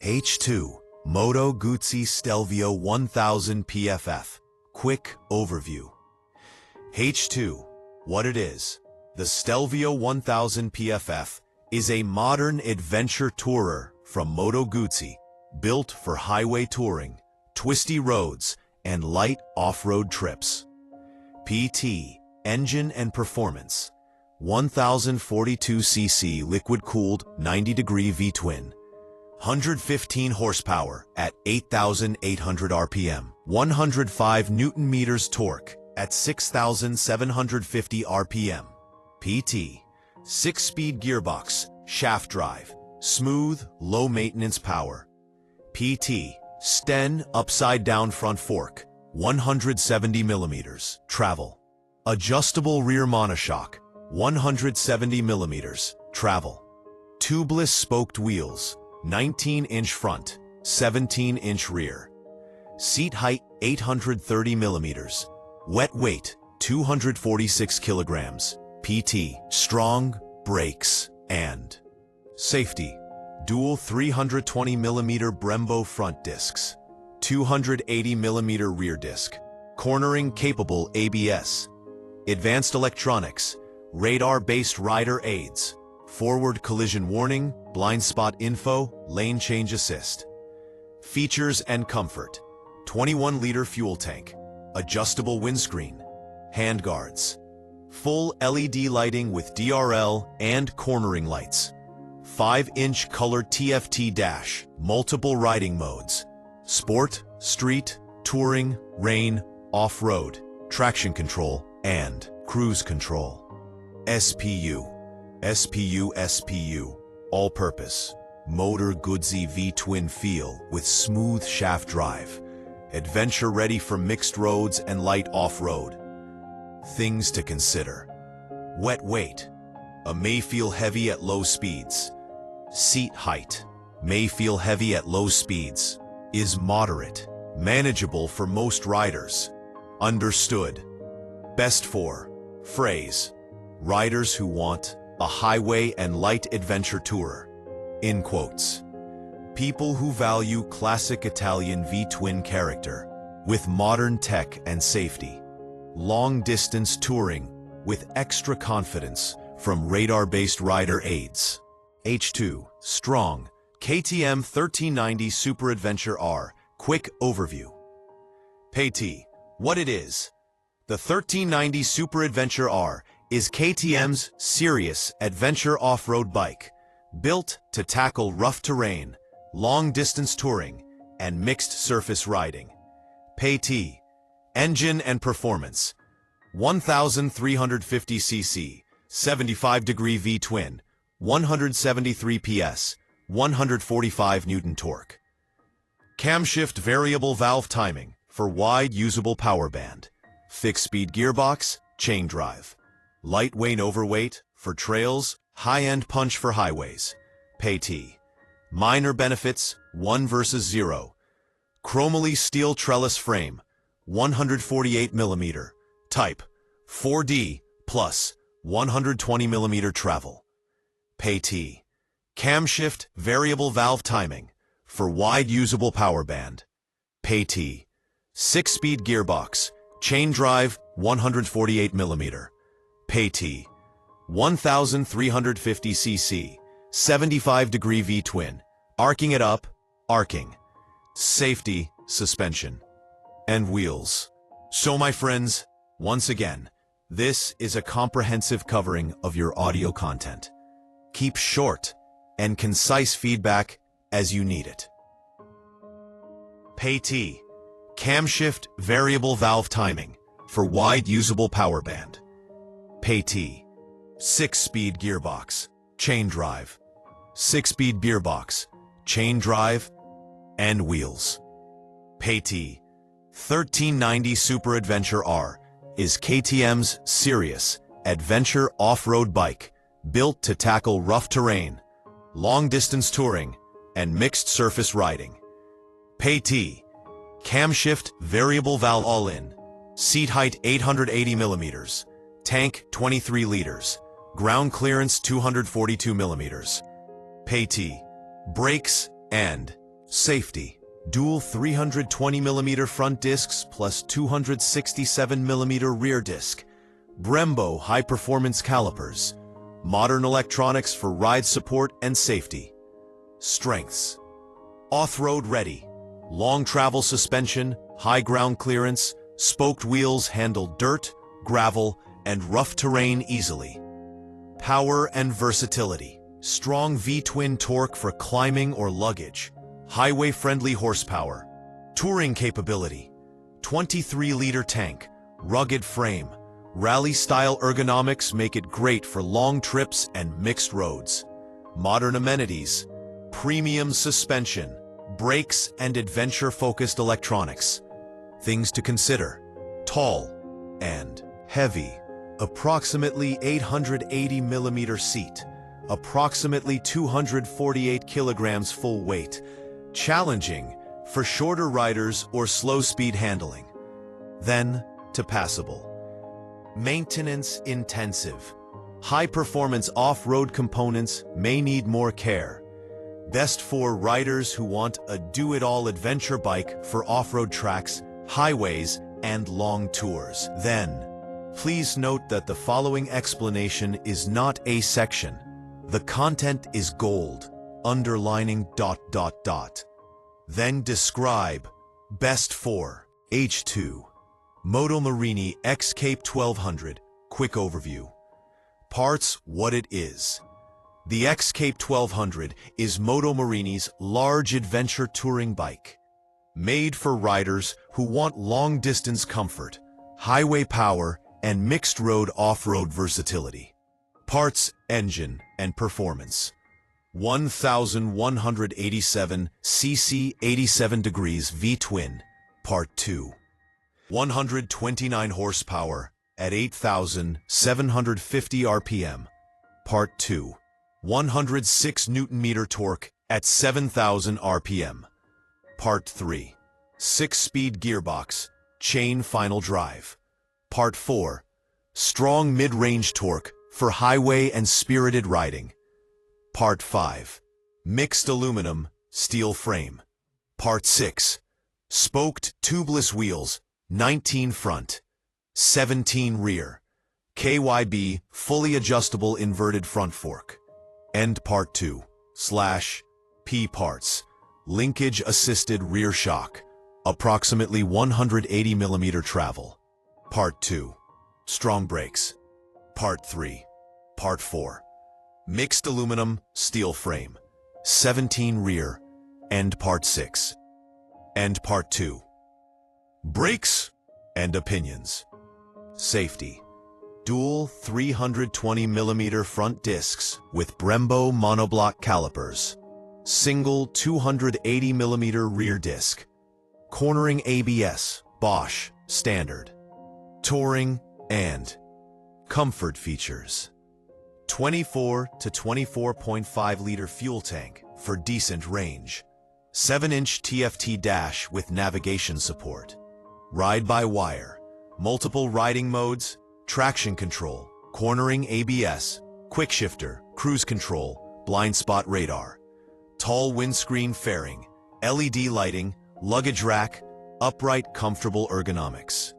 H2 Moto Guzzi Stelvio 1000 PFF. Quick overview. H2, what it is. The Stelvio 1000 PFF is a modern adventure tourer from Moto Guzzi, built for highway touring, twisty roads, and light off-road trips. PT, engine and performance. 1042cc liquid-cooled 90-degree V-twin. 115 horsepower at 8,800 RPM. 105 Newton-meters torque at 6,750 RPM. PT, 6-speed gearbox, shaft drive, smooth, low-maintenance power. PT, Sten upside-down front fork, 170 millimeters. Travel. Adjustable rear monoshock, 170 millimeters. Travel. Tubeless spoked wheels, 19-inch front, 17-inch rear. Seat height, 830 millimeters. Wet weight, 246 kilograms. PT, strong, brakes, and safety. Dual 320 millimeter Brembo front discs. 280 millimeter rear disc. Cornering capable ABS. Advanced electronics. Radar-based rider aids. Forward collision warning, blind spot info, lane change assist. Features and comfort. 21-liter fuel tank. Adjustable windscreen. Handguards. Full LED lighting with DRL and cornering lights. 5-inch colored TFT dash. Multiple riding modes. Sport, street, touring, rain, off-road, traction control, and cruise control. SPU. All-purpose. Moto Guzzi V-twin feel with smooth shaft drive. Adventure ready for mixed roads and light off-road. Things to consider. Wet weight. May feel heavy at low speeds. Seat height. May feel heavy at low speeds. Is moderate. Manageable for most riders. Understood. Best for phrase. Riders who want a highway and light adventure tourer. In quotes. People who value classic Italian V-twin character with modern tech and safety. Long-distance touring with extra confidence from radar-based rider aids. H2, strong, KTM 1390 Super Adventure R. Quick overview. PT, what it is. The 1390 Super Adventure R is KTM's serious adventure off-road bike, built to tackle rough terrain, long-distance touring, and mixed surface riding. PT, engine and performance. 1350cc, 75-degree V-twin, 173 PS, 145 Newton torque. Camshift variable valve timing for wide usable power band. Fixed-speed gearbox, chain drive. Lightweight overweight for trails, high-end punch for highways. PT. Minor benefits, 1 versus 0. Chromoly steel trellis frame, 148 mm. Type, 4D, plus, 120 mm travel. PT. Camshift variable valve timing for wide usable power band. PT. 6-speed gearbox, chain drive, 148 mm. PT. 1350cc, 75-degree V-twin, arcing it up, arcing. Safety, suspension, and wheels. So my friends, once again, this is a comprehensive covering of your audio content. Keep short and concise feedback as you need it. PT. Camshift variable valve timing for wide usable power band. PT. 6-speed gearbox, chain drive. 6-speed gearbox, chain drive, and wheels. PT. 1390 Super Adventure R is KTM's serious adventure off-road bike, built to tackle rough terrain, long-distance touring, and mixed surface riding. PT. Camshift variable valve all-in. Seat height 880 millimeters. Tank 23 liters. Ground clearance 242 millimeters. PT. Brakes and Safety. Dual 320mm front discs plus 267mm rear disc. Brembo high-performance calipers. Modern electronics for ride support and safety. Strengths. Off-road ready. Long travel suspension, high ground clearance, spoked wheels handle dirt, gravel, and rough terrain easily. Power and versatility. Strong V-twin torque for climbing or luggage. Highway-friendly horsepower. Touring capability. 23-liter tank. Rugged frame. Rally-style ergonomics make it great for long trips and mixed roads. Modern amenities. Premium suspension. Brakes and adventure-focused electronics. Things to consider. Tall and heavy. Approximately 880mm seat. Approximately 248 kilograms full weight. Challenging for shorter riders or slow-speed handling. Then to passable. Maintenance intensive. High-performance off-road components may need more care. Best for riders who want a do-it-all adventure bike for off-road tracks, highways, and long tours. Then, please note that the following explanation is not a section. The content is gold, underlining ... Then describe. Best for H2. Moto Morini X Cape 1200. Quick overview. Parts: what it is. The X Cape 1200 is Moto Morini's large adventure touring bike. Made for riders who want long-distance comfort, highway power, and mixed-road off-road versatility. Parts: engine and performance. 1187 cc 87 degrees V-twin, Part 2. 129 horsepower at 8,750 RPM, Part 2. 106 Newton-meter torque at 7,000 RPM, Part 3. 6-speed gearbox, chain final drive, Part 4. Strong mid-range torque for highway and spirited riding, Part 5. Mixed aluminum, steel frame, Part 6. Spoked tubeless wheels, 19 front, 17 rear, KYB fully adjustable inverted front fork. And Part 2 / P parts. Linkage assisted rear shock. Approximately 180mm travel. Part 2. Strong brakes. Part 3. Part 4. Mixed aluminum, steel frame. 17 rear. And Part 6. And Part 2. Brakes and opinions. Safety. Dual 320mm front discs with Brembo monoblock calipers. Single 280mm rear disc. Cornering ABS, Bosch, standard. Touring and comfort features. 24 to 24.5 liter fuel tank for decent range. 7-inch TFT dash with navigation support. Ride-by-wire. Multiple riding modes. Traction control, cornering ABS, quick shifter, cruise control, blind spot radar. Tall windscreen fairing, LED lighting, luggage rack, upright comfortable ergonomics.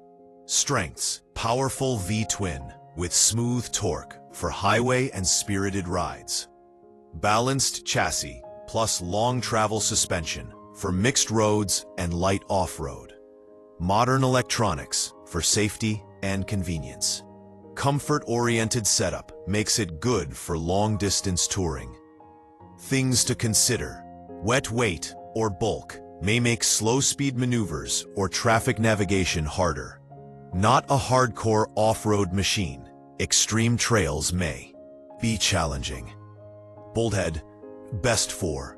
Strengths: powerful V-twin with smooth torque for highway and spirited rides. Balanced chassis plus long travel suspension for mixed roads and light off-road. Modern electronics for safety and convenience. Comfort-oriented setup makes it good for long-distance touring. Things to consider: wet weight or bulk may make slow-speed maneuvers or traffic navigation harder. Not a hardcore off-road machine. Extreme trails may be challenging. Bulkhead, best for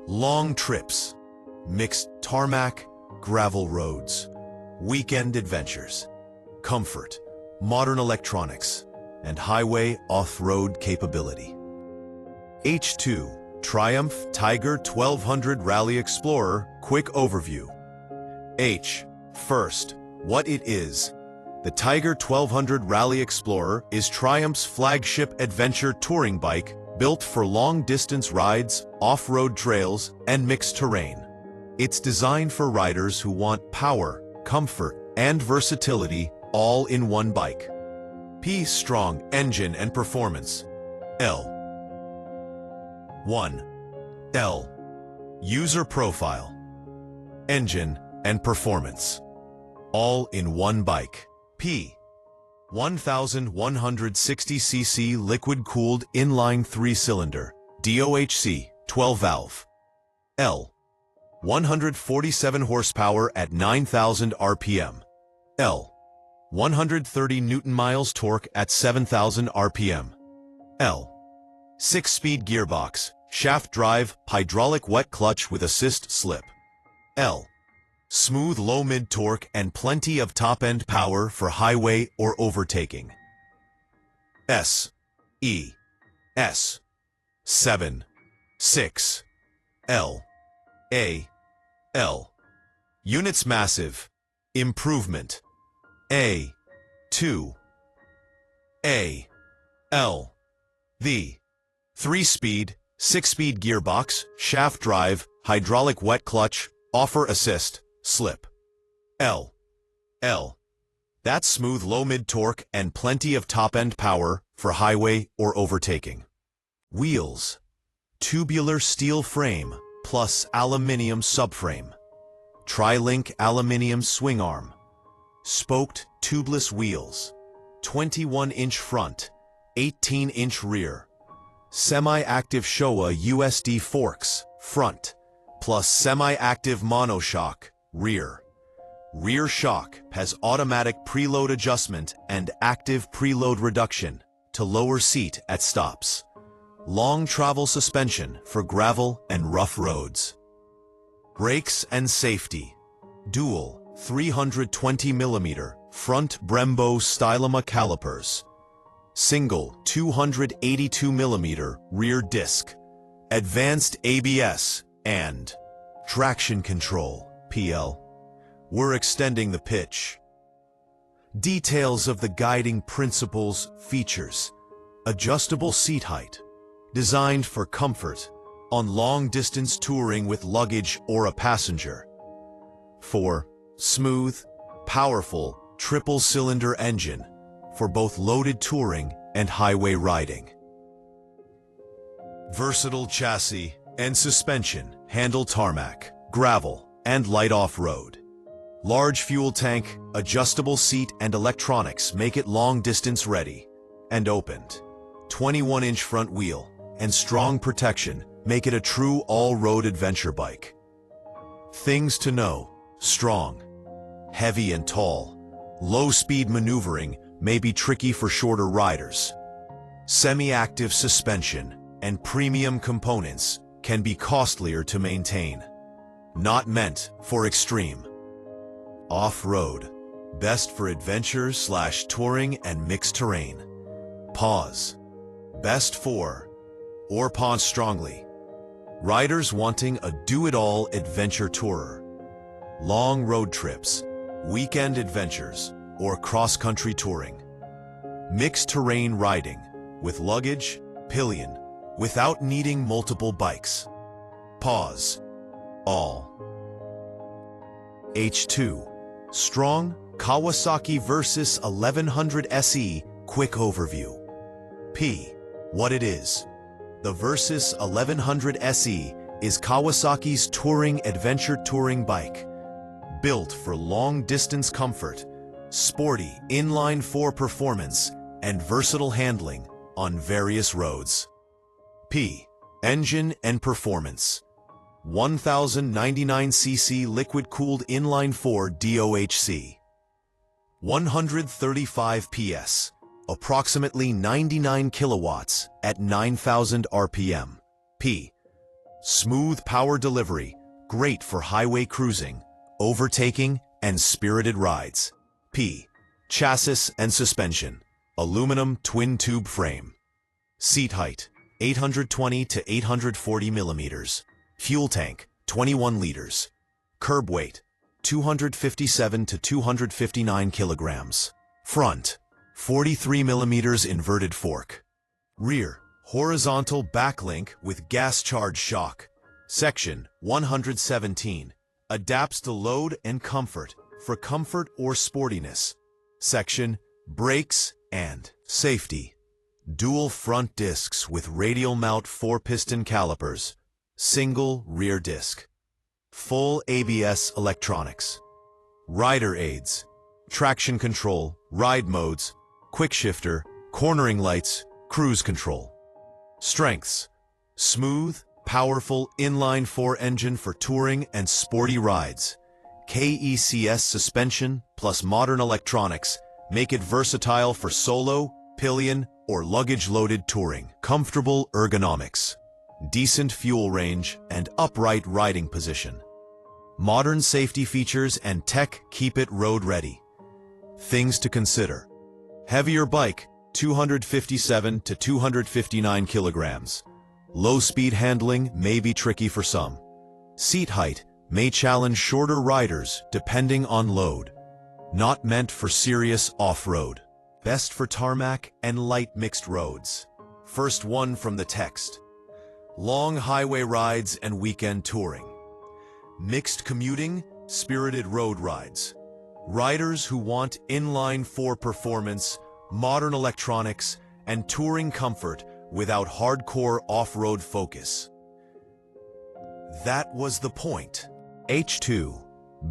long trips, mixed tarmac, gravel roads, weekend adventures. Comfort, modern electronics, and highway off-road capability. H2 Triumph Tiger 1200 Rally Explorer Quick Overview. First, what it is. The Tiger 1200 Rally Explorer is Triumph's flagship adventure touring bike built for long-distance rides, off-road trails, and mixed terrain. It's designed for riders who want power, comfort, and versatility all in one bike. P. Strong engine and performance. L. 1. L. User profile. Engine and performance. All in one bike. P. 1160cc liquid-cooled inline 3-cylinder, DOHC, 12-valve. L. 147 horsepower at 9,000 RPM. L. 130 Newton-miles torque at 7,000 RPM. L. 6-speed gearbox, shaft drive, hydraulic wet clutch with assist slip. L. Smooth low-mid torque and plenty of top-end power for highway or overtaking. S. E. S. 7. 6. L. A. L. Units massive. Improvement. A. 2. A. L. The 3-speed, 6-speed gearbox, shaft drive, hydraulic wet clutch, offer assist, slip. L. L. That's smooth low-mid torque and plenty of top-end power for highway or overtaking. Wheels. Tubular steel frame plus aluminium subframe. Tri-link aluminium swing arm. Spoked tubeless wheels. 21-inch front, 18-inch rear. Semi-active Showa USD forks, front, plus semi-active monoshock, rear. Rear shock has automatic preload adjustment and active preload reduction to lower seat at stops. Long travel suspension for gravel and rough roads. Brakes and safety. Dual 320mm front Brembo Stylema calipers. Single 282mm rear disc. Advanced ABS and traction control, PL. We're extending the pitch. Details of the guiding principles, features. Adjustable seat height. Designed for comfort on long-distance touring with luggage or a passenger. 4. Smooth, powerful, triple-cylinder engine for both loaded touring and highway riding. Versatile chassis and suspension handle tarmac, gravel, and light off-road. Large fuel tank, adjustable seat, and electronics make it long-distance ready and opened. 21-inch front wheel and strong protection make it a true all-road adventure bike. Things to know: strong, heavy and tall. Low-speed maneuvering may be tricky for shorter riders. Semi-active suspension and premium components can be costlier to maintain. Not meant for extreme. Off-road, best for adventure/touring and mixed terrain. Pause. Best for, or pause strongly, riders wanting a do-it-all adventure tourer. Long road trips, weekend adventures, or cross-country touring. Mixed terrain riding, with luggage, pillion, without needing multiple bikes. Pause. All. H2. Strong, Kawasaki Versys 1100 SE, quick overview. P. What it is. The Versys 1100 SE is Kawasaki's touring adventure touring bike. Built for long-distance comfort, sporty inline-4 performance, and versatile handling on various roads. P. Engine and performance. 1099cc liquid-cooled inline-4 DOHC. 135 PS. Approximately 99 kilowatts at 9,000 RPM. P. Smooth power delivery, great for highway cruising, overtaking, and spirited rides. P. Chassis and suspension, aluminum twin-tube frame. Seat height, 820 to 840 millimeters. Fuel tank, 21 liters. Curb weight, 257 to 259 kilograms. Front, 43 millimeters inverted fork. Rear, Horizontal backlink with gas-charged shock. Section 117. Adapts to load and comfort for comfort or sportiness. Section Brakes and Safety. Dual front discs with radial mount 4-piston calipers. Single rear disc. Full ABS electronics. Rider aids. Traction control, ride modes, quick shifter, cornering lights, cruise control. Strengths: smooth, powerful inline-4 engine for touring and sporty rides. KECS suspension plus modern electronics make it versatile for solo, pillion, or luggage-loaded touring. Comfortable ergonomics, decent fuel range, and upright riding position. Modern safety features and tech keep it road-ready. Things to consider: heavier bike, 257 to 259 kilograms. Low-speed handling may be tricky for some. Seat height may challenge shorter riders depending on load. Not meant for serious off-road. Best for tarmac and light mixed roads. First one from the text. Long highway rides and weekend touring. Mixed commuting, spirited road rides. Riders who want inline-4 performance, modern electronics, and touring comfort without hardcore off-road focus. That was the point. H2.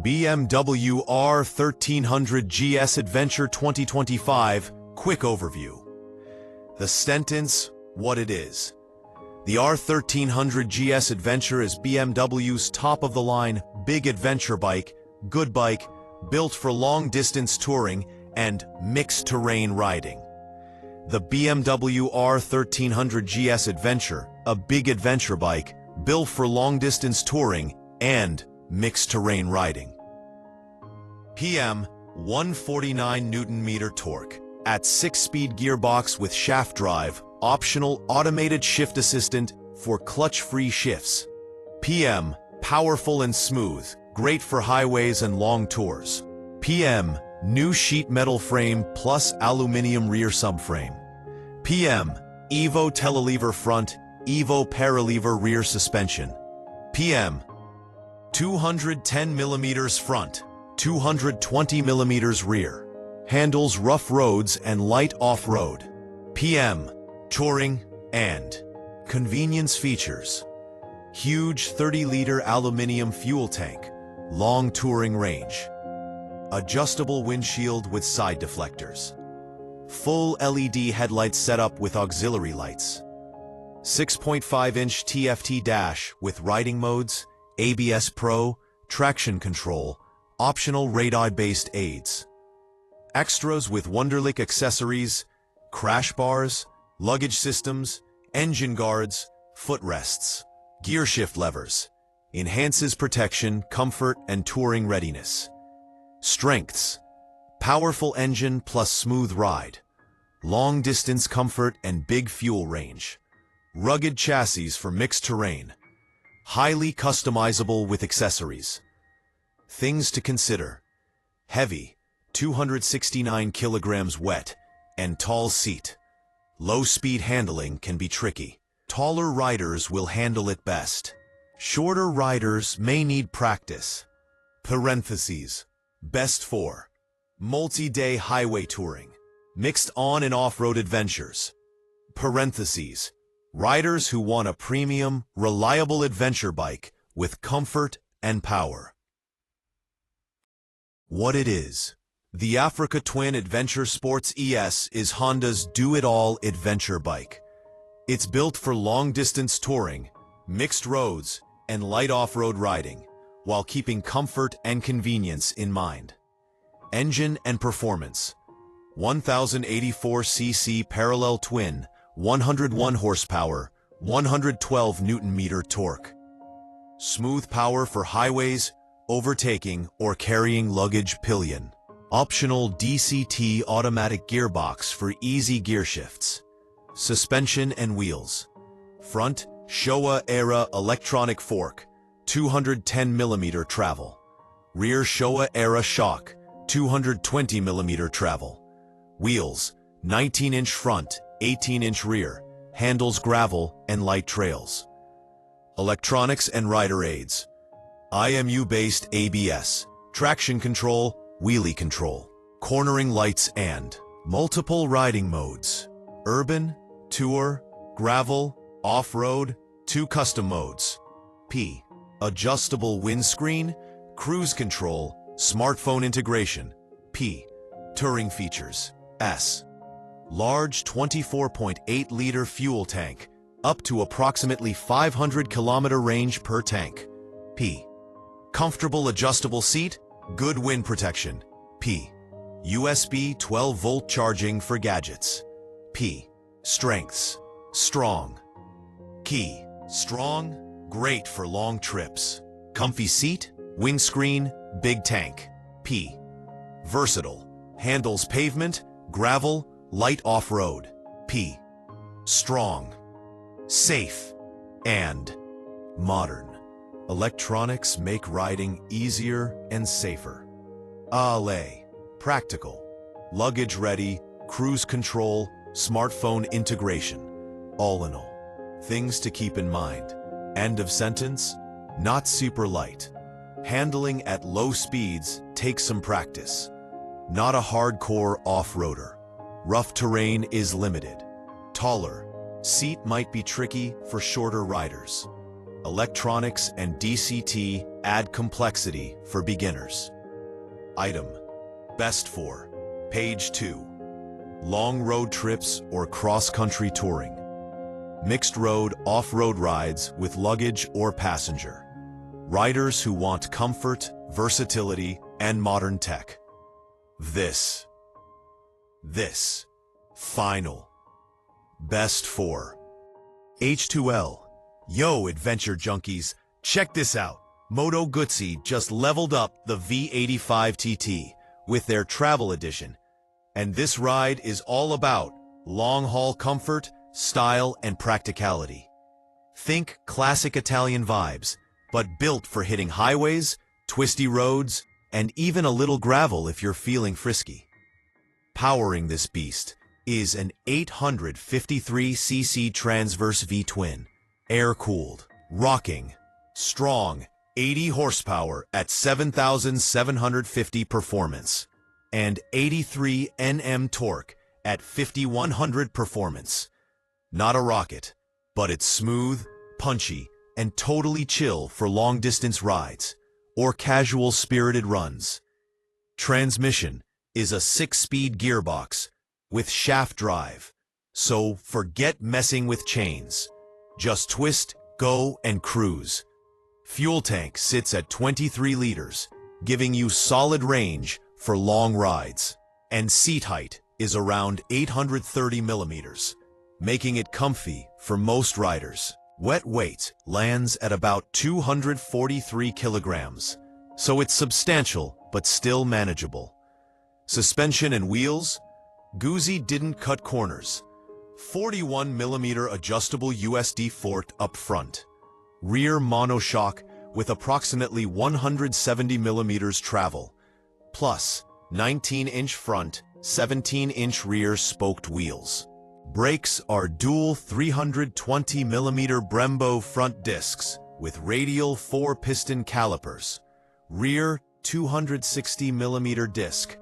BMW R1300 GS Adventure 2025 Quick Overview. The sentence, what it is. The R1300 GS Adventure is BMW's top-of-the-line big adventure bike, good bike, built for long-distance touring and mixed-terrain riding. The BMW R1300 GS Adventure, a big adventure bike, built for long-distance touring and mixed-terrain riding. PM 149 Nm torque, at 6-speed gearbox with shaft drive, optional automated shift assistant for clutch-free shifts. PM powerful and smooth, great for highways and long tours. PM new sheet metal frame plus aluminum rear subframe. PM Evo telelever front, Evo paralever rear suspension. PM 210 mm front, 220 mm rear. Handles rough roads and light off-road. PM touring and convenience features. Huge 30-liter aluminum fuel tank, long touring range. Adjustable windshield with side deflectors. Full LED headlights setup with auxiliary lights. 6.5-inch TFT dash with riding modes, ABS Pro, traction control, optional radar-based aids. Extras with Wunderlich accessories, crash bars, luggage systems, engine guards, footrests, gear shift levers. Enhances protection, comfort, and touring readiness. Strengths: powerful engine plus smooth ride. Long-distance comfort and big fuel range. Rugged chassis for mixed terrain. Highly customizable with accessories. Things to consider: heavy, 269 kilograms wet, and tall seat. Low-speed handling can be tricky. Taller riders will handle it best. Shorter riders may need practice. Parentheses. Best for multi-day highway touring, mixed on and off-road adventures. Parentheses. Riders who want a premium, reliable adventure bike with comfort and power. What it is. The Africa Twin Adventure Sports ES is Honda's do-it-all adventure bike. It's built for long-distance touring, mixed roads, and light off-road riding, while keeping comfort and convenience in mind. Engine and performance: 1084cc parallel twin, 101 horsepower, 112 Nm torque. Smooth power for highways, overtaking, or carrying luggage pillion. Optional DCT automatic gearbox for easy gear shifts. Suspension and wheels: front Showa-era electronic fork, 210 mm travel. Rear Showa-era shock, 220 mm travel. Wheels: 19-inch front, 18-inch rear. handles gravel and light trails. Electronics and rider aids. IMU-based ABS, traction control, wheelie control, cornering lights and multiple riding modes. Urban, tour, gravel, off-road, 2 custom modes. P. Adjustable windscreen, cruise control, smartphone integration. P. Touring features. S. Large 24.8-liter fuel tank, up to approximately 500-kilometer range per tank. P. Comfortable adjustable seat, good wind protection. P. USB 12-volt charging for gadgets. P. Strengths. Strong. Key. Strong, great for long trips. Comfy seat, windscreen, big tank. P. Versatile. Handles pavement, gravel, light off-road. P. Strong. Safe. And modern. Electronics make riding easier and safer. Ale. Practical. Luggage ready, cruise control, smartphone integration. All in all, things to keep in mind. End of sentence. Not super light. Handling at low speeds takes some practice. Not a hardcore off-roader. Rough terrain is limited. Taller. Seat might be tricky for shorter riders. Electronics and DCT add complexity for beginners. Item. Best for. Page 2. Long road trips or cross-country touring. Mixed road, off-road rides with luggage or passenger. Riders who want comfort, versatility, and modern tech. This. Final. Best for. H2L. Yo, adventure junkies, check this out. Moto Guzzi just leveled up the V85 TT with their travel edition. And this ride is all about long-haul comfort, style, and practicality. Think classic Italian vibes, but built for hitting highways, twisty roads, and even a little gravel if you're feeling frisky. Powering this beast is an 853cc transverse V-twin, air-cooled, rocking, strong, 80 horsepower at 7,750 performance, and 83 Nm torque at 5,100 performance. Not a rocket, but it's smooth, punchy, and totally chill for long-distance rides or casual spirited runs. Transmission is a 6-speed gearbox with shaft drive, so forget messing with chains. Just twist, go, and cruise. Fuel tank sits at 23 liters, giving you solid range for long rides. And seat height is around 830 millimeters, making it comfy for most riders. Wet weight lands at about 243 kilograms, so it's substantial but still manageable. Suspension and wheels? Guzzi didn't cut corners. 41mm adjustable USD fork up front. Rear monoshock with approximately 170mm travel, plus 19-inch front, 17-inch rear spoked wheels. Brakes are dual 320mm Brembo front discs with radial 4-piston calipers. Rear 260mm disc,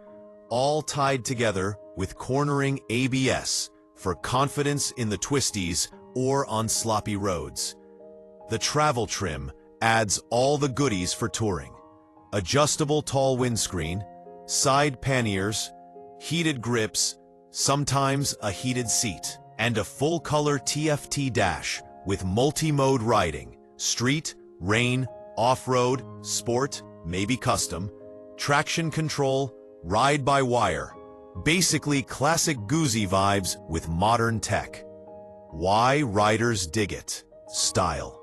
all tied together with cornering ABS for confidence in the twisties or on sloppy roads. The travel trim adds all the goodies for touring. Adjustable tall windscreen, side panniers, heated grips, sometimes a heated seat, and a full-color TFT dash with multi-mode riding, street, rain, off-road, sport, maybe custom, traction control, ride-by-wire. Basically classic Guzzi vibes with modern tech. Why riders dig it? Style.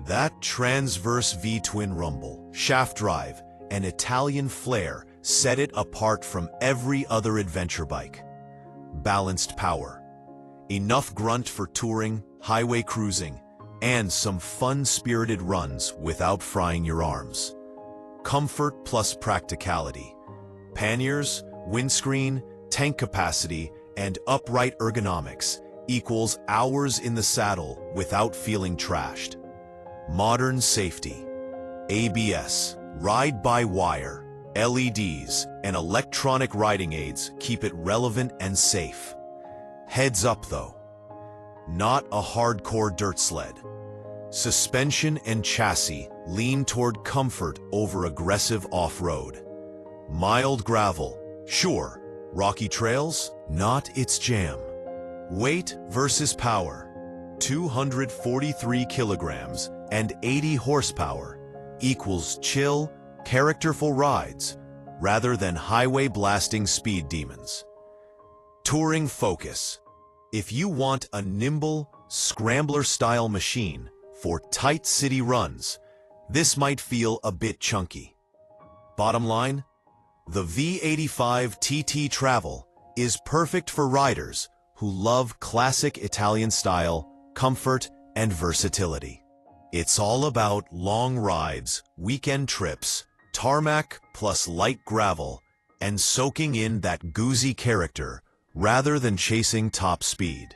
That transverse V-twin rumble, shaft drive, and Italian flair set it apart from every other adventure bike. Balanced power. Enough grunt for touring, highway cruising, and some fun-spirited runs without frying your arms. Comfort plus practicality. Panniers, windscreen, tank capacity, and upright ergonomics equals hours in the saddle without feeling trashed. Modern safety. ABS, ride-by-wire, LEDs, and electronic riding aids keep it relevant and safe. Heads up though, not a hardcore dirt sled. Suspension and chassis lean toward comfort over aggressive off-road. Mild gravel, sure. Rocky trails, not its jam. Weight versus power. 243 kilograms and 80 horsepower equals chill, characterful rides rather than highway-blasting speed demons. Touring focus. If you want a nimble, scrambler-style machine for tight city runs, this might feel a bit chunky. Bottom line, the V85 TT Travel is perfect for riders who love classic Italian style, comfort, and versatility. It's all about long rides, weekend trips, tarmac plus light gravel, and soaking in that goozy character rather than chasing top speed.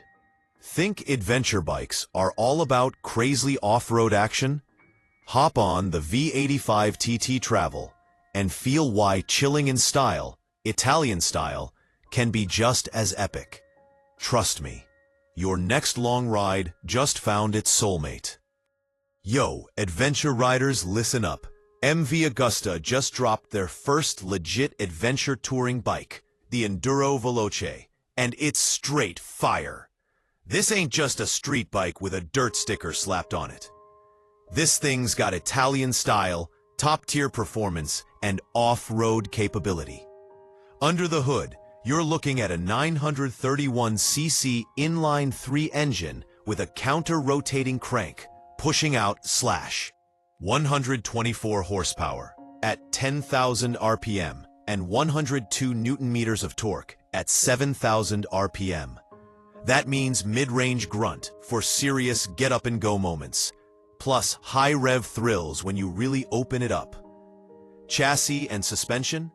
Think adventure bikes are all about crazy off-road action? Hop on the V85 TT Travel and feel why chilling in style, Italian style, can be just as epic. Trust me, your next long ride just found its soulmate. Yo, adventure riders, listen up. MV Agusta just dropped their first legit adventure touring bike, the Enduro Veloce, and it's straight fire. This ain't just a street bike with a dirt sticker slapped on it. This thing's got Italian style, top-tier performance, and off-road capability. Under the hood, you're looking at a 931cc inline-3 engine with a counter-rotating crank, pushing out 124 horsepower at 10,000 RPM and 102 Newton-meters of torque at 7,000 RPM. That means mid-range grunt for serious get-up-and-go moments, plus high-rev thrills when you really open it up. Chassis and suspension?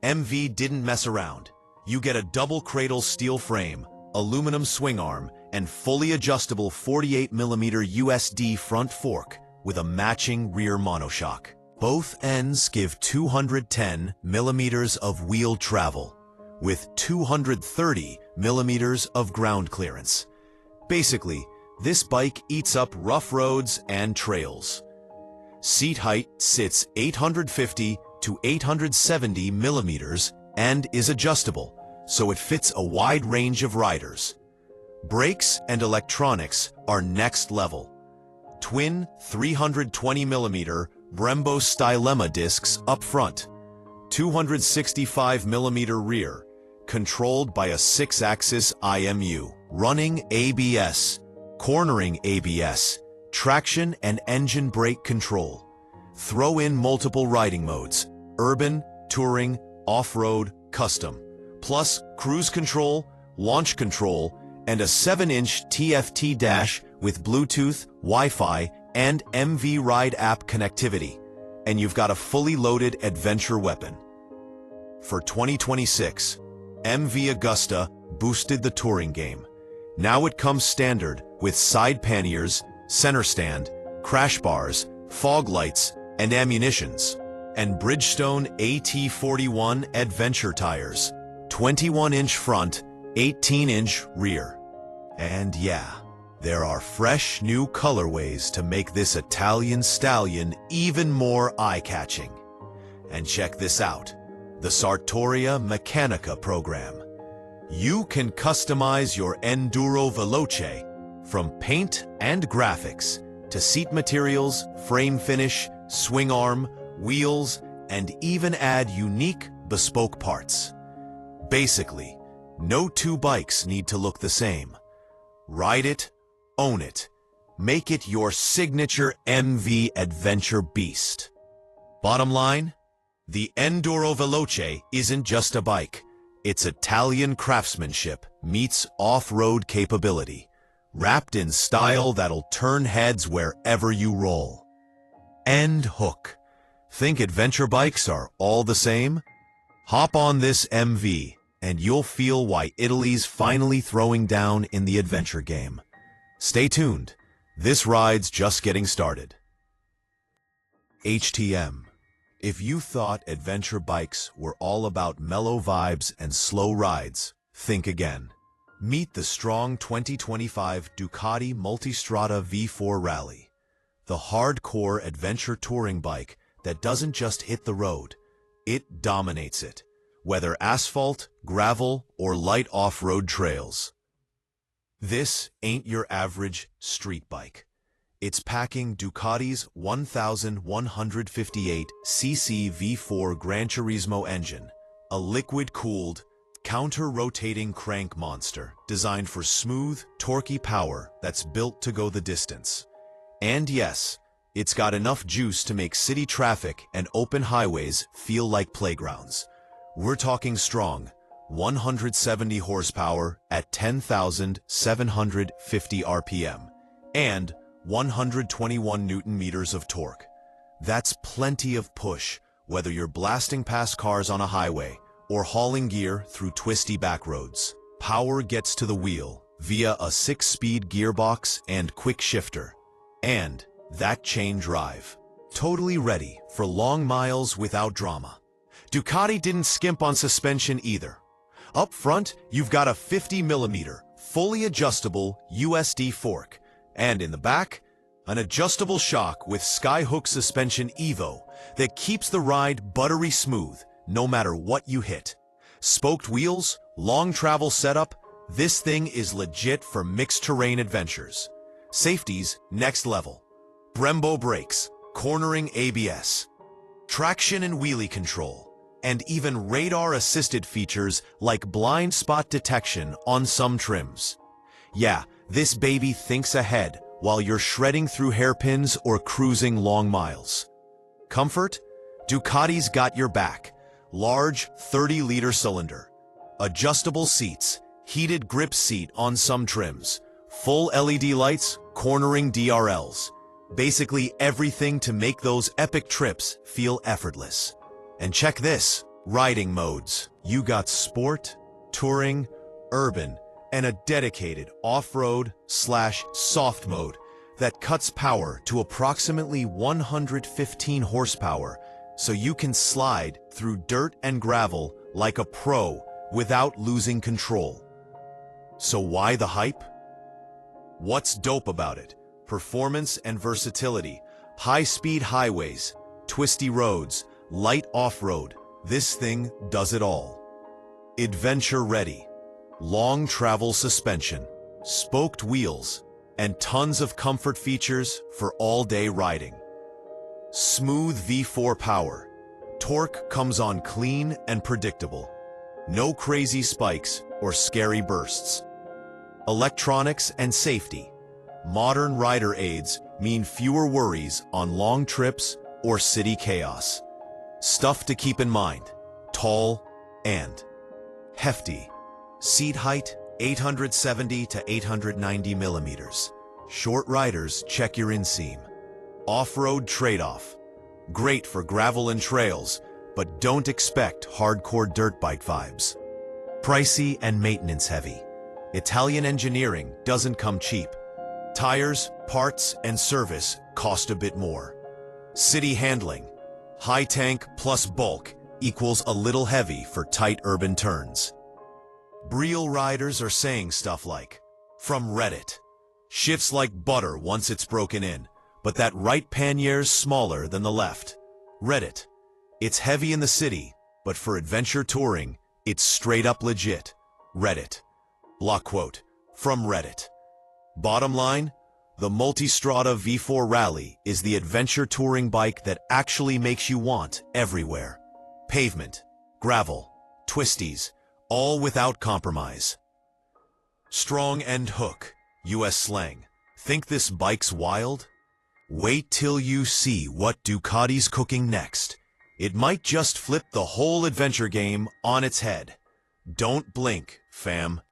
MV didn't mess around. You get a double cradle steel frame, aluminum swing arm, and fully adjustable 48mm USD front fork with a matching rear monoshock. Both ends give 210mm of wheel travel, with 230mm of ground clearance. Basically, this bike eats up rough roads and trails. Seat height sits 850 to 870mm and is adjustable, so it fits a wide range of riders. Brakes and electronics are next level. Twin 320mm Brembo Stylema discs up front, 265mm rear, controlled by a 6-axis IMU, running ABS, cornering ABS, traction and engine brake control. Throw in multiple riding modes: urban, touring, off-road, custom, plus cruise control, launch control, and a 7-inch TFT dash with Bluetooth, Wi-Fi, and MV Ride app connectivity. And you've got a fully loaded adventure weapon. For 2026, MV Agusta boosted the touring game. Now it comes standard with side panniers, center stand, crash bars, fog lights, and ammunitions, and Bridgestone AT41 adventure tires, 21-inch front, 18-inch rear. And yeah, there are fresh new colorways to make this Italian stallion even more eye-catching. And check this out, the Sartoria Mechanica program. You can customize your Enduro Veloce from paint and graphics to seat materials, frame finish, swing arm, wheels, and even add unique, bespoke parts. Basically, no two bikes need to look the same. Ride it, own it, make it your signature MV adventure beast. Bottom line, the Enduro Veloce isn't just a bike. It's Italian craftsmanship meets off-road capability, wrapped in style that'll turn heads wherever you roll. End hook. Think adventure bikes are all the same? Hop on this MV and you'll feel why Italy's finally throwing down in the adventure game. Stay tuned. This ride's just getting started. HTM. If you thought adventure bikes were all about mellow vibes and slow rides, think again. Meet the strong 2025 Ducati Multistrada V4 Rally, the hardcore adventure touring bike that doesn't just hit the road, it dominates it, whether asphalt, gravel, or light off-road trails. This ain't your average street bike. It's packing Ducati's 1,158cc V4 Gran Turismo engine, a liquid-cooled, counter-rotating crank monster designed for smooth, torquey power that's built to go the distance. And yes, it's got enough juice to make city traffic and open highways feel like playgrounds. We're talking strong, 170 horsepower at 10,750 RPM, and 121 Newton-meters of torque. That's plenty of push, whether you're blasting past cars on a highway or hauling gear through twisty back roads. Power gets to the wheel via a 6-speed gearbox and quick shifter. And that chain drive. Totally ready for long miles without drama. Ducati didn't skimp on suspension either. Up front, you've got a 50mm, fully adjustable USD fork. And in the back, an adjustable shock with Skyhook Suspension Evo that keeps the ride buttery smooth no matter what you hit. Spoked wheels, long travel setup, this thing is legit for mixed terrain adventures. Safety's next level. Brembo brakes, cornering ABS, traction and wheelie control, and even radar-assisted features like blind spot detection on some trims. Yeah, this baby thinks ahead while you're shredding through hairpins or cruising long miles. Comfort? Ducati's got your back. Large 30-liter cylinder. Adjustable seats, heated grip seat on some trims, full LED lights, cornering DRLs. Basically everything to make those epic trips feel effortless. And check this, riding modes. You got sport, touring, urban, and a dedicated off-road/soft mode that cuts power to approximately 115 horsepower so you can slide through dirt and gravel like a pro without losing control. So why the hype? What's dope about it? Performance and versatility, high-speed highways, twisty roads, light off-road. This thing does it all. Adventure ready. Long travel suspension, spoked wheels, and tons of comfort features for all-day riding. Smooth V4 power. Torque comes on clean and predictable. No crazy spikes or scary bursts. Electronics and safety. Modern rider aids mean fewer worries on long trips or city chaos. Stuff to keep in mind. Tall and hefty. Seat height, 870 to 890 millimeters. Short riders, check your inseam. Off-road trade-off. Great for gravel and trails, but don't expect hardcore dirt bike vibes. Pricey and maintenance heavy. Italian engineering doesn't come cheap. Tires, parts, and service cost a bit more. City handling. High tank plus bulk equals a little heavy for tight urban turns. Real riders are saying stuff like, from Reddit, shifts like butter once it's broken in, but that right pannier's smaller than the left. Reddit, it's heavy in the city, but for adventure touring, it's straight up legit. Reddit. Block quote, from Reddit. Bottom line, the Multistrada V4 Rally is the adventure touring bike that actually makes you want everywhere. Pavement, gravel, twisties, all without compromise. Strong end hook, US slang. Think this bike's wild? Wait till you see what Ducati's cooking next. It might just flip the whole adventure game on its head. Don't blink, fam.